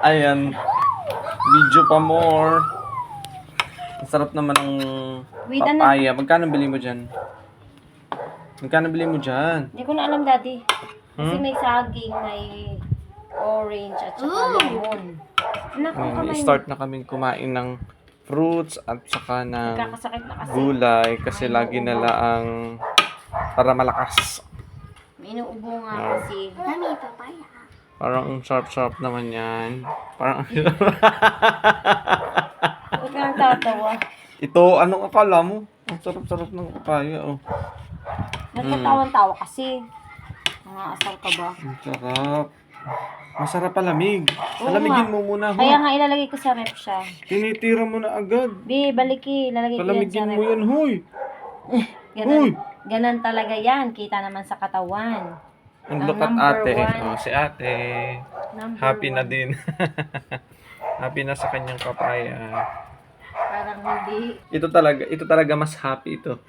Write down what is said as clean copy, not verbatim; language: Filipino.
Ayan. Video pa more. Ang sarap naman ng Wait, ano? papaya. Magkano bili mo dyan? Magkano bili mo dyan? Hindi ko na alam, Daddy. Kasi Hmm? may saging, may orange, at saka lemon. Anak, ang Ayan, kamay mo. start na kaming kumain ng fruits at saka ng Nagkakasakit na kasi. gulay kasi May lagi na inuubo. laang para malakas. May inuubo nga Ah. kasi. Mami, papaya. Parang ang sharp-sharp naman yan. Parang Huwag ka nang tatawa. ito, anong akala mo? Ang sarap-sarap ng papaya, oh. Nagkatawan-tawa kasi. Mga asal ka ba? Ang sarap. Masarap palamig. Oo Palamigin nga. mo muna, ho. Kaya nga ilalagay ko sa rep siya. Tinitira mo na agad. Bi, baliki. Ilalagay ko yan sa Palamigin rep. mo yan, huy. Ganon, Uy! ganon talaga yan. Kita naman sa katawan. Ang Ang look at number ate. one. Oh, si ate. Number Happy na one. din. Happy na sa kanyang papaya. Parang hindi. Ito talaga mas happy ito.